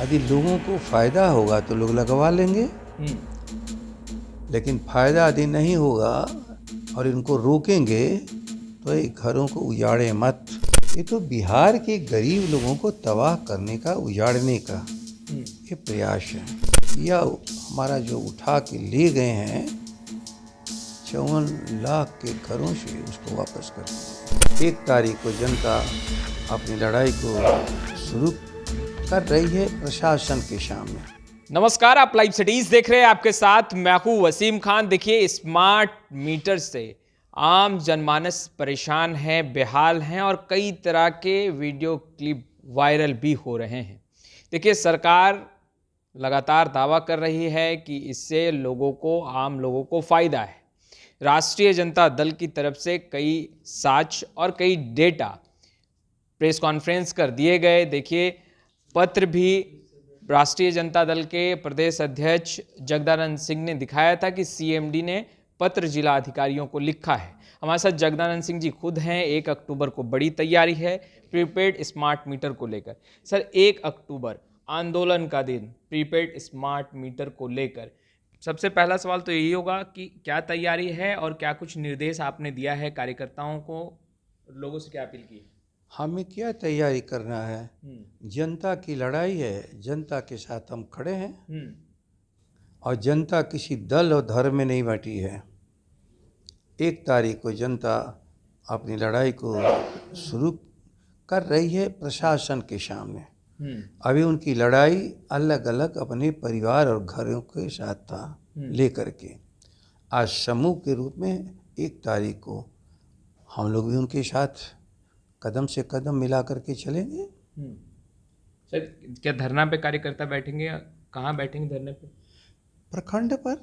यदि लोगों को फ़ायदा होगा तो लोग लगवा लेंगे, लेकिन फ़ायदा यदि नहीं होगा और इनको रोकेंगे तो ये घरों को उजाड़े मत। ये तो बिहार के गरीब लोगों को तबाह करने का, उजाड़ने का ये प्रयास है। या हमारा जो उठा के ले गए हैं 54 लाख के घरों से, उसको वापस कर दीजिए। 1 तारीख को जनता अपनी लड़ाई को शुरू कर रही है प्रशासन के सामने। नमस्कार, आप लाइव सिटीज देख रहे हैं। आपके साथ मैं हूं वसीम खान। देखिए, स्मार्ट मीटर से आम जनमानस परेशान है, बेहाल हैं और कई तरह के वीडियो क्लिप वायरल भी हो रहे हैं। देखिए, सरकार लगातार दावा कर रही है कि इससे लोगों को, आम लोगों को फायदा है। राष्ट्रीय जनता दल की तरफ से कई साक्ष्य और कई डेटा प्रेस कॉन्फ्रेंस कर दिए गए। देखिए, पत्र भी राष्ट्रीय जनता दल के प्रदेश अध्यक्ष जगदानंद सिंह ने दिखाया था कि सीएमडी ने पत्र जिला अधिकारियों को लिखा है। हमारे साथ जगदानंद सिंह जी खुद हैं। 1 अक्टूबर को बड़ी तैयारी है प्रीपेड स्मार्ट मीटर को लेकर। सर, 1 अक्टूबर आंदोलन का दिन, प्रीपेड स्मार्ट मीटर को लेकर सबसे पहला सवाल तो यही होगा कि क्या तैयारी है और क्या कुछ निर्देश आपने दिया है कार्यकर्ताओं को, लोगों से क्या अपील की है? हमें क्या तैयारी करना है? जनता की लड़ाई है, जनता के साथ हम खड़े हैं और जनता किसी दल और धर्म में नहीं बटी है। 1 तारीख को जनता अपनी लड़ाई को शुरू कर रही है प्रशासन के सामने। अभी उनकी लड़ाई अलग अलग अपने परिवार और घरों के साथ था लेकर के। आज समूह के रूप में 1 तारीख को हम लोग भी उनके साथ कदम से कदम मिला करके चलेंगे। सर, क्या धरना पे कार्यकर्ता बैठेंगे या कहाँ बैठेंगे धरने पे? प्रखंड पर।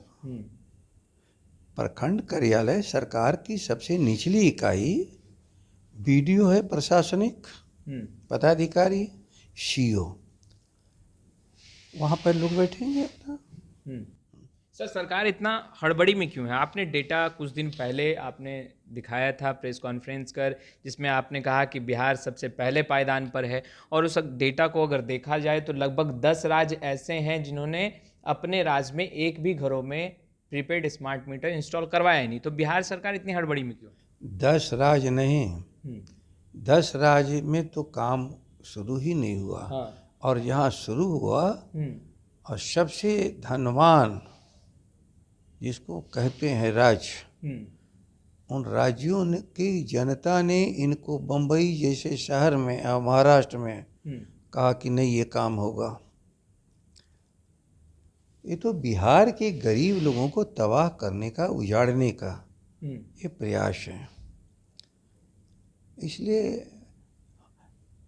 प्रखंड कार्यालय सरकार की सबसे निचली इकाई, बीडीओ है प्रशासनिक पदाधिकारी, सीओ, वहाँ पर लोग बैठेंगे अपना। सर, सरकार इतना हड़बड़ी में क्यों है? आपने डेटा कुछ दिन पहले आपने दिखाया था प्रेस कॉन्फ्रेंस कर, जिसमें आपने कहा कि बिहार सबसे पहले पायदान पर है और उस डेटा को अगर देखा जाए तो लगभग 10 राज्य ऐसे हैं जिन्होंने अपने राज्य में एक भी घरों में प्रीपेड स्मार्ट मीटर इंस्टॉल करवाया ही नहीं। तो बिहार सरकार इतनी हड़बड़ी में क्यों? 10 राज्य नहीं, 10 राज्य में तो काम शुरू ही नहीं हुआ। और जहाँ शुरू हुआ और सबसे धनवान जिसको कहते हैं राज्य, उन राज्यों की जनता ने इनको बम्बई जैसे शहर में और महाराष्ट्र में कहा कि नहीं, ये काम होगा। ये तो बिहार के गरीब लोगों को तबाह करने का, उजाड़ने का ये प्रयास है। इसलिए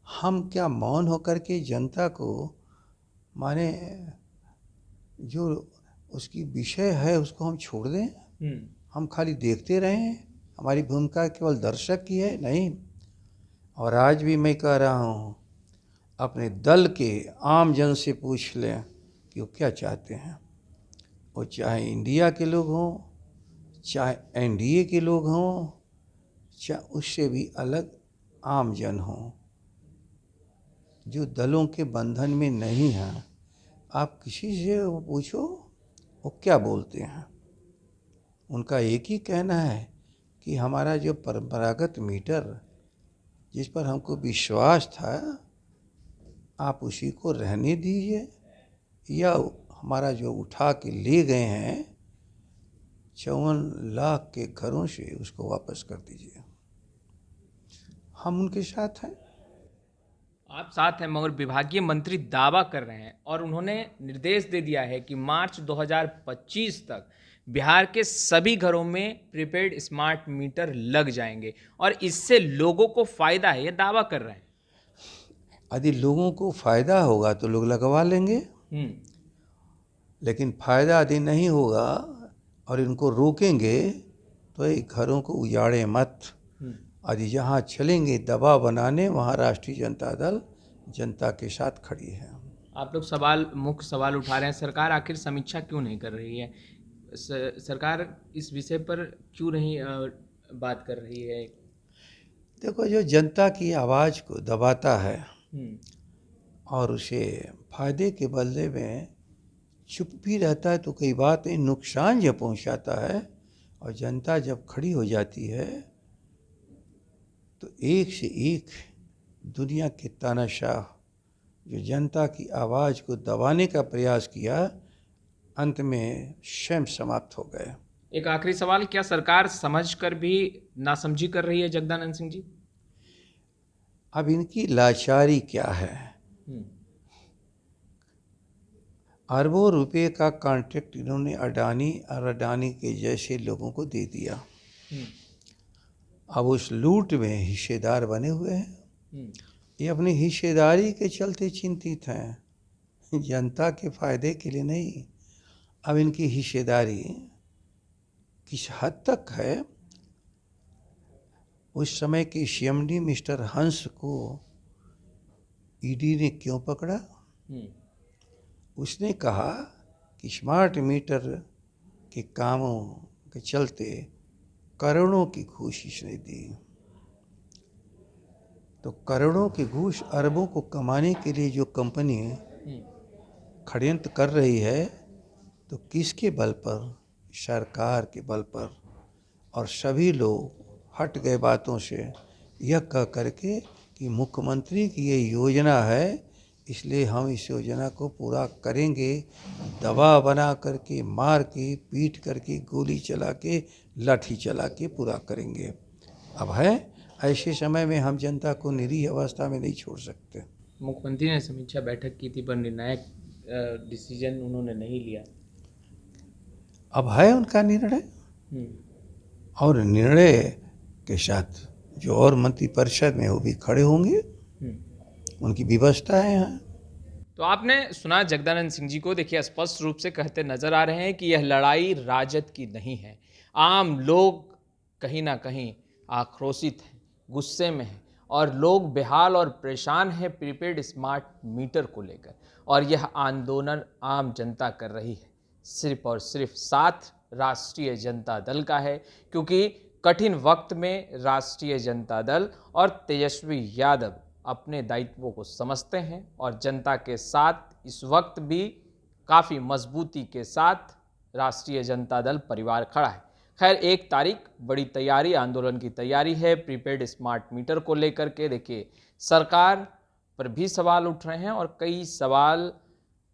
हम क्या मौन होकर के जनता को, माने जो उसकी विषय है उसको हम छोड़ दें? हम खाली देखते रहें? हमारी भूमिका केवल दर्शक की है? नहीं। और आज भी मैं कह रहा हूँ, अपने दल के आम जन से पूछ लें कि वो क्या चाहते हैं। वो चाहे इंडिया के लोग हों, चाहे एनडीए के लोग हों, चाहे उससे भी अलग आम जन हों, जो दलों के बंधन में नहीं हैं। आप किसी से वो पूछो, वो क्या बोलते हैं। उनका एक ही कहना है कि हमारा जो परंपरागत मीटर, जिस पर हमको विश्वास था, आप उसी को रहने दीजिए, या हमारा जो उठा के ले गए हैं 54 लाख के घरों से, उसको वापस कर दीजिए। हम उनके साथ हैं। आप साथ हैं, मगर विभागीय मंत्री दावा कर रहे हैं और उन्होंने निर्देश दे दिया है कि मार्च 2025 तक बिहार के सभी घरों में प्रीपेड स्मार्ट मीटर लग जाएंगे और इससे लोगों को फायदा है, ये दावा कर रहे हैं। यदि लोगों को फ़ायदा होगा तो लोग लगवा लेंगे, लेकिन फ़ायदा यदि नहीं होगा और इनको रोकेंगे तो ये घरों को उजाड़े मत। यदि जहाँ चलेंगे दबाव बनाने, वहाँ राष्ट्रीय जनता दल जनता के साथ खड़ी है। आप लोग मुख्य सवाल उठा रहे हैं, सरकार आखिर समीक्षा क्यों नहीं कर रही है? सरकार इस विषय पर क्यों नहीं बात कर रही है? देखो, जो जनता की आवाज़ को दबाता है और उसे फायदे के बदले में चुप भी रहता है तो कई बात नुकसान जब पहुंचाता है, और जनता जब खड़ी हो जाती है तो एक से एक दुनिया के तानाशाह जो जनता की आवाज़ को दबाने का प्रयास किया, अंत में स्वयं समाप्त हो गए। एक आखिरी सवाल, क्या सरकार समझकर भी नासमझी कर रही है जगदानंद सिंह जी? अब इनकी लाचारी क्या है? अरबों रुपए का कॉन्ट्रैक्ट इन्होंने अडानी और अडानी के जैसे लोगों को दे दिया। अब उस लूट में हिस्सेदार बने हुए हैं। ये अपनी हिस्सेदारी के चलते चिंतित हैं, जनता के फायदे के लिए नहीं। अब इनकी हिस्सेदारी किस हद तक है? उस समय के सीएमडी मिस्टर हंस को ईडी ने क्यों पकड़ा? उसने कहा कि स्मार्ट मीटर के कामों के चलते करोड़ों की घूस इसने दी। तो करोड़ों की घूस अरबों को कमाने के लिए जो कंपनी षड्यंत्र कर रही है, तो किसके बल पर? सरकार के बल पर। और सभी लोग हट गए बातों से, यह कह करके कि मुख्यमंत्री की ये योजना है इसलिए हम इस योजना को पूरा करेंगे। दबाव बना करके, मार के, पीट करके, गोली चला के, लाठी चला के पूरा करेंगे। अब है ऐसे समय में हम जनता को निरीह अवस्था में नहीं छोड़ सकते। मुख्यमंत्री ने समीक्षा बैठक की थी पर निर्णायक डिसीजन उन्होंने नहीं लिया। अब है उनका निर्णय, और निर्णय के साथ जो और मंत्रिपरिषद में वो भी खड़े होंगे, उनकी व्यवस्था है यहाँ। तो आपने सुना जगदानंद सिंह जी को। देखिए, स्पष्ट रूप से कहते नजर आ रहे हैं कि यह लड़ाई राजद की नहीं है। आम लोग कहीं ना कहीं आक्रोशित हैं, गुस्से में हैं, और लोग बेहाल और परेशान हैं प्रीपेड स्मार्ट मीटर को लेकर। और यह आंदोलन आम जनता कर रही है, सिर्फ और सिर्फ साथ राष्ट्रीय जनता दल का है, क्योंकि कठिन वक्त में राष्ट्रीय जनता दल और तेजस्वी यादव अपने दायित्वों को समझते हैं और जनता के साथ इस वक्त भी काफ़ी मजबूती के साथ राष्ट्रीय जनता दल परिवार खड़ा है। खैर, 1 तारीख बड़ी तैयारी, आंदोलन की तैयारी है प्रीपेड स्मार्ट मीटर को लेकर के। देखिए, सरकार पर भी सवाल उठ रहे हैं और कई सवाल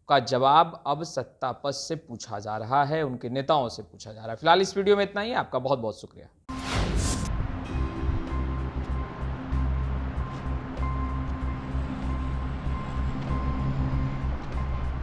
का जवाब अब सत्ता पक्ष से पूछा जा रहा है, उनके नेताओं से पूछा जा रहा है। फिलहाल इस वीडियो में इतना ही। आपका बहुत बहुत शुक्रिया।